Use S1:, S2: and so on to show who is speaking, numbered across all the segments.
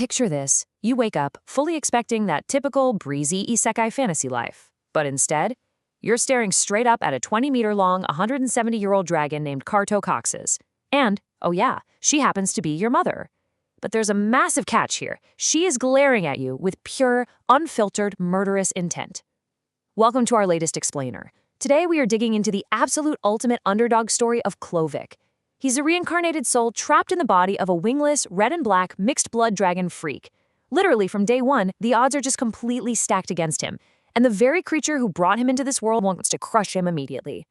S1: Picture this. You wake up fully expecting that typical breezy isekai fantasy life. But instead, you're staring straight up at a 20-meter-long, 170-year-old dragon named Cartocoxis. And, oh yeah, she happens to be your mother. But there's a massive catch here. She is glaring at you with pure, unfiltered, murderous intent. Welcome to our latest explainer. Today we are digging into the absolute ultimate underdog story of Klovik. He's a reincarnated soul trapped in the body of a wingless, red and black, mixed-blood dragon freak. Literally, from day one, the odds are just completely stacked against him, and the very creature who brought him into this world wants to crush him immediately.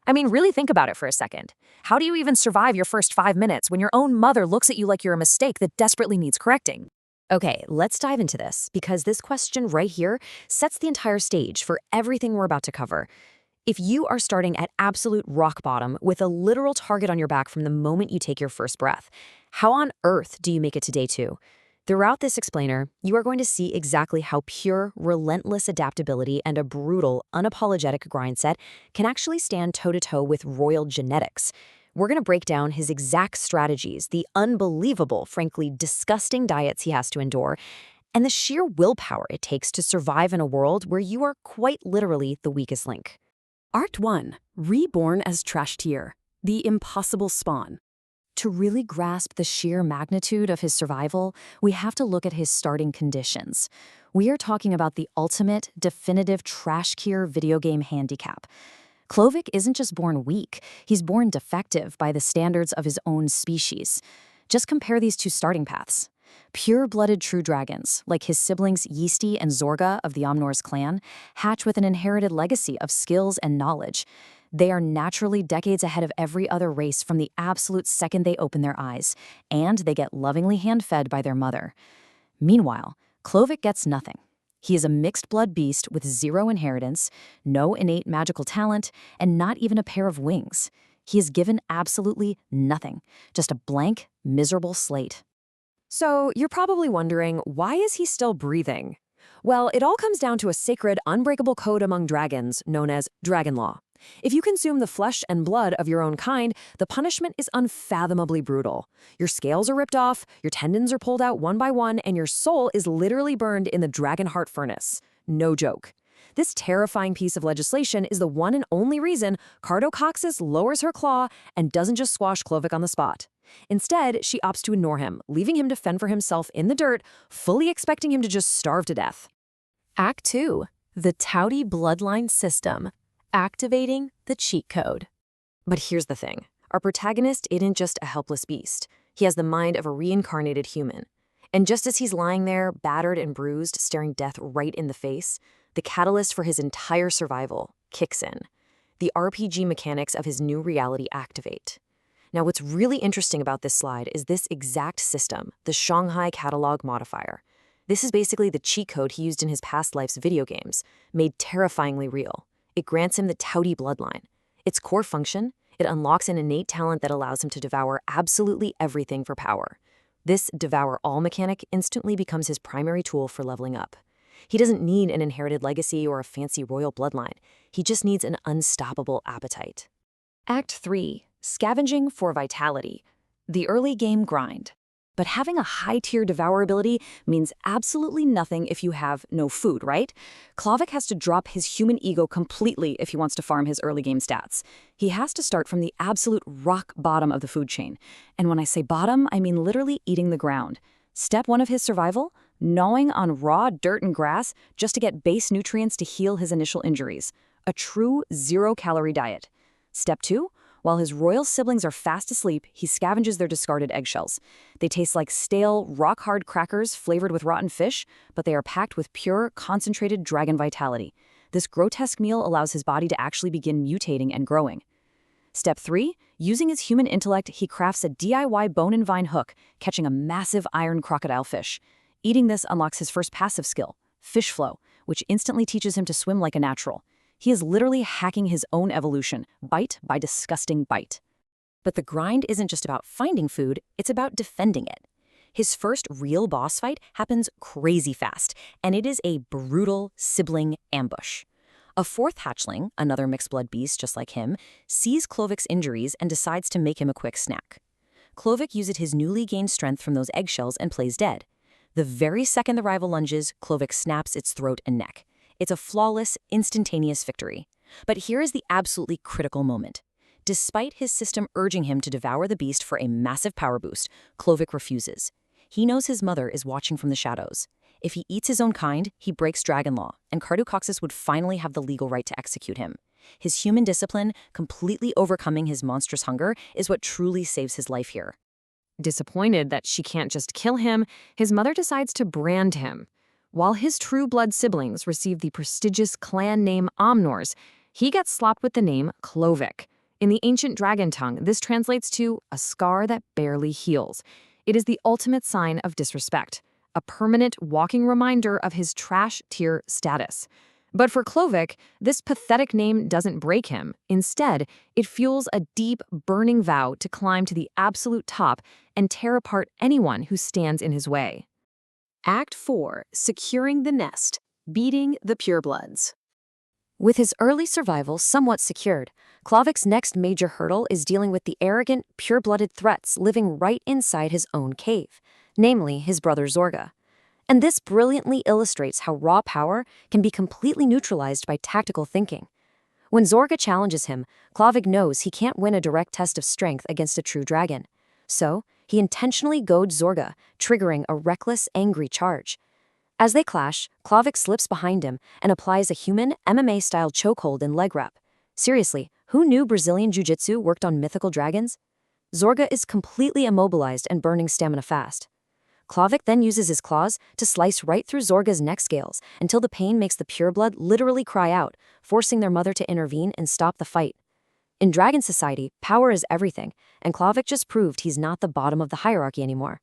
S1: I mean, really think about it for a second. How do you even survive your first 5 minutes when your own mother looks at you like you're a mistake that desperately needs correcting? Okay, let's dive into this, because this question right here sets the entire stage for everything we're about to cover. If you are starting at absolute rock bottom with a literal target on your back from the moment you take your first breath, how on earth do you make it to day 2? Throughout this explainer, you are going to see exactly how pure, relentless adaptability and a brutal, unapologetic grind set can actually stand toe-to-toe with royal genetics. We're going to break down his exact strategies, the unbelievable, frankly disgusting diets he has to endure, and the sheer willpower it takes to survive in a world where you are quite literally the weakest link.
S2: Act 1. Reborn as Trash Tier, the impossible spawn.
S1: To really grasp the sheer magnitude of his survival, we have to look at his starting conditions. We are talking about the ultimate, definitive trash tier video game handicap. Klovik isn't just born weak, he's born defective by the standards of his own species. Just compare these two starting paths. Pure-blooded true dragons, like his siblings Yeasty and Zorga of the Omnor's clan, hatch with an inherited legacy of skills and knowledge. They are naturally decades ahead of every other race from the absolute second they open their eyes, and they get lovingly hand-fed by their mother. Meanwhile, Klovik gets nothing. He is a mixed-blood beast with zero inheritance, no innate magical talent, and not even a pair of wings. He is given absolutely nothing, just a blank, miserable slate.
S3: So, you're probably wondering, why is he still breathing? Well, it all comes down to a sacred, unbreakable code among dragons known as Dragon Law. If you consume the flesh and blood of your own kind, the punishment is unfathomably brutal. Your scales are ripped off, your tendons are pulled out one by one, and your soul is literally burned in the dragon heart furnace. No joke. This terrifying piece of legislation is the one and only reason Cartocoxis lowers her claw and doesn't just squash Klovik on the spot. Instead, she opts to ignore him, leaving him to fend for himself in the dirt, fully expecting him to just starve to death.
S2: Act 2. The Touty Bloodline System. Activating the cheat code.
S3: But here's the thing. Our protagonist isn't just a helpless beast. He has the mind of a reincarnated human. And just as he's lying there, battered and bruised, staring death right in the face, the catalyst for his entire survival kicks in. The RPG mechanics of his new reality activate. Now, what's really interesting about this slide is this exact system, the Shanghai Catalog Modifier. This is basically the cheat code he used in his past life's video games, made terrifyingly real. It grants him the Touty bloodline. Its core function, it unlocks an innate talent that allows him to devour absolutely everything for power. This devour all mechanic instantly becomes his primary tool for leveling up. He doesn't need an inherited legacy or a fancy royal bloodline. He just needs an unstoppable appetite.
S1: Act 3. Scavenging for vitality. The early game grind. But having a high-tier devourability means absolutely nothing if you have no food, right? Klovik has to drop his human ego completely if he wants to farm his early game stats. He has to start from the absolute rock bottom of the food chain. And when I say bottom, I mean literally eating the ground. Step 1 of his survival? Gnawing on raw dirt and grass just to get base nutrients to heal his initial injuries. A true zero-calorie diet. Step 2? While his royal siblings are fast asleep, he scavenges their discarded eggshells. They taste like stale, rock-hard crackers flavored with rotten fish, but they are packed with pure, concentrated dragon vitality. This grotesque meal allows his body to actually begin mutating and growing. Step 3, using his human intellect, he crafts a DIY bone and vine hook, catching a massive iron crocodile fish. Eating this unlocks his first passive skill, fish flow, which instantly teaches him to swim like a natural. He is literally hacking his own evolution, bite by disgusting bite. But the grind isn't just about finding food, it's about defending it. His first real boss fight happens crazy fast, and it is a brutal sibling ambush. A fourth hatchling, another mixed-blood beast just like him, sees Klovik's injuries and decides to make him a quick snack. Klovik uses his newly gained strength from those eggshells and plays dead.
S3: The very second the rival lunges, Klovik snaps its throat and neck. It's a flawless, instantaneous victory. But here is the absolutely critical moment. Despite his system urging him to devour the beast for a massive power boost, Klovik refuses. He knows his mother is watching from the shadows. If he eats his own kind, he breaks dragon law, and Cardocoxis would finally have the legal right to execute him. His human discipline, completely overcoming his monstrous hunger, is what truly saves his life here.
S1: Disappointed that she can't just kill him, his mother decides to brand him. While his true blood siblings receive the prestigious clan name Omnors, he gets slapped with the name Klovik. In the ancient dragon tongue, this translates to a scar that barely heals. It is the ultimate sign of disrespect, a permanent walking reminder of his trash tier status. But for Klovik, this pathetic name doesn't break him. Instead, it fuels a deep, burning vow to climb to the absolute top and tear apart anyone who stands in his way.
S2: Act 4. Securing the nest. Beating the purebloods.
S3: With his early survival somewhat secured, Klovik's next major hurdle is dealing with the arrogant, pure-blooded threats living right inside his own cave, namely his brother Zorga. And this brilliantly illustrates how raw power can be completely neutralized by tactical thinking. When Zorga challenges him, Klovik knows he can't win a direct test of strength against a true dragon. So, he intentionally goads Zorga, triggering a reckless, angry charge. As they clash, Klovik slips behind him and applies a human MMA-style chokehold and leg wrap. Seriously, who knew Brazilian Jiu-Jitsu worked on mythical dragons? Zorga is completely immobilized and burning stamina fast. Klovik then uses his claws to slice right through Zorga's neck scales until the pain makes the pureblood literally cry out, forcing their mother to intervene and stop the fight. In dragon society, power is everything, and Klovik just proved he's not the bottom of the hierarchy anymore.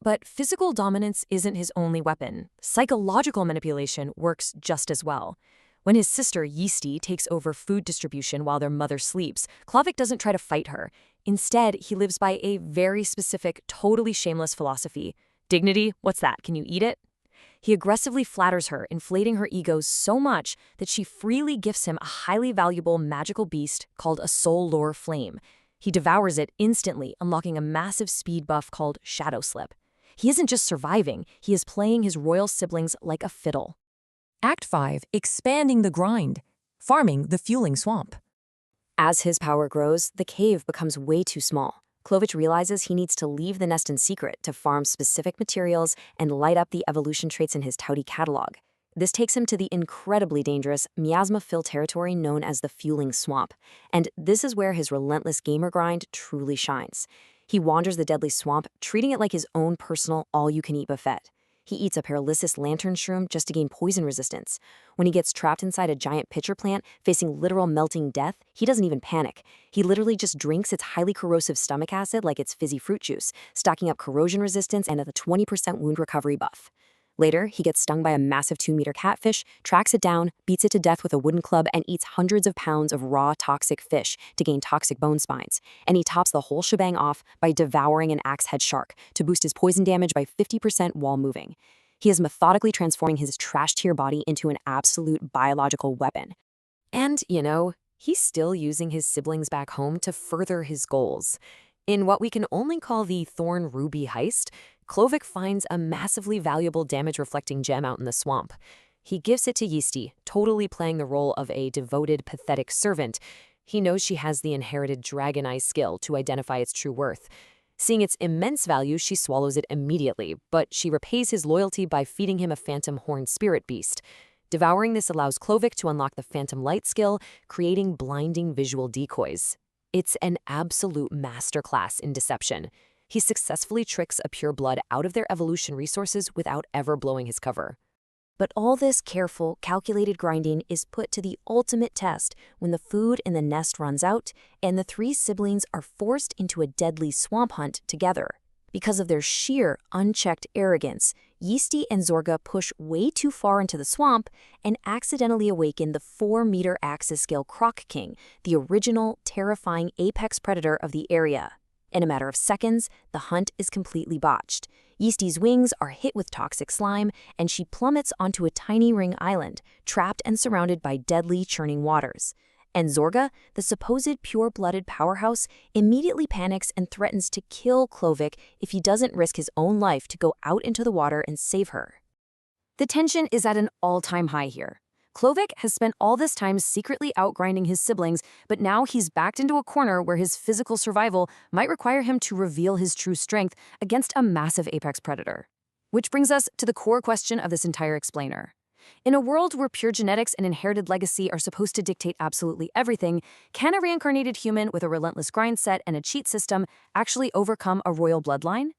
S3: But physical dominance isn't his only weapon. Psychological manipulation works just as well. When his sister Yeasty takes over food distribution while their mother sleeps, Klovik doesn't try to fight her. Instead, he lives by a very specific, totally shameless philosophy. Dignity? What's that? Can you eat it? He aggressively flatters her, inflating her ego so much that she freely gifts him a highly valuable magical beast called a soul lore flame. He devours it instantly, unlocking a massive speed buff called Shadow Slip. He isn't just surviving, he is playing his royal siblings like a fiddle.
S4: Act 5. Expanding the grind. Farming the fueling swamp.
S3: As his power grows, the cave becomes way too small. Klovik realizes he needs to leave the nest in secret to farm specific materials and light up the evolution traits in his touty catalog. This takes him to the incredibly dangerous miasma-filled territory known as the Fueling Swamp, and this is where his relentless gamer grind truly shines. He wanders the deadly swamp, treating it like his own personal all-you-can-eat buffet. He eats a paralysis lantern shroom just to gain poison resistance. When he gets trapped inside a giant pitcher plant, facing literal melting death, he doesn't even panic. He literally just drinks its highly corrosive stomach acid like it's fizzy fruit juice, stocking up corrosion resistance and a 20% wound recovery buff. Later, he gets stung by a massive 2-meter catfish, tracks it down, beats it to death with a wooden club, and eats hundreds of pounds of raw, toxic fish to gain toxic bone spines. And he tops the whole shebang off by devouring an axe-head shark to boost his poison damage by 50% while moving. He is methodically transforming his trash-tier body into an absolute biological weapon. And, he's still using his siblings back home to further his goals. In what we can only call the Thorn Ruby heist, Klovik finds a massively valuable damage-reflecting gem out in the swamp. He gives it to Yeasty, totally playing the role of a devoted, pathetic servant. He knows she has the inherited dragon eye skill to identify its true worth. Seeing its immense value, she swallows it immediately, but she repays his loyalty by feeding him a phantom horned spirit beast. Devouring this allows Klovik to unlock the phantom light skill, creating blinding visual decoys. It's an absolute masterclass in deception. He successfully tricks a pureblood out of their evolution resources without ever blowing his cover. But all this careful, calculated grinding is put to the ultimate test when the food in the nest runs out and the 3 siblings are forced into a deadly swamp hunt together. Because of their sheer, unchecked arrogance, Yeasty and Zorga push way too far into the swamp and accidentally awaken the 4-meter axis scale Croc King, the original, terrifying apex predator of the area. In a matter of seconds, the hunt is completely botched. Yeasty's wings are hit with toxic slime, and she plummets onto a tiny ring island, trapped and surrounded by deadly churning waters. And Zorga, the supposed pure-blooded powerhouse, immediately panics and threatens to kill Klovik if he doesn't risk his own life to go out into the water and save her.
S1: The tension is at an all-time high here. Klovik has spent all this time secretly outgrinding his siblings, but now he's backed into a corner where his physical survival might require him to reveal his true strength against a massive apex predator. Which brings us to the core question of this entire explainer. In a world where pure genetics and inherited legacy are supposed to dictate absolutely everything, can a reincarnated human with a relentless grind set and a cheat system actually overcome a royal bloodline?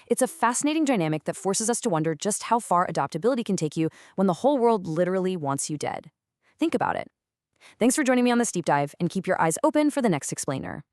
S1: It's a fascinating dynamic that forces us to wonder just how far adaptability can take you when the whole world literally wants you dead. Think about it. Thanks for joining me on this deep dive, and keep your eyes open for the next explainer.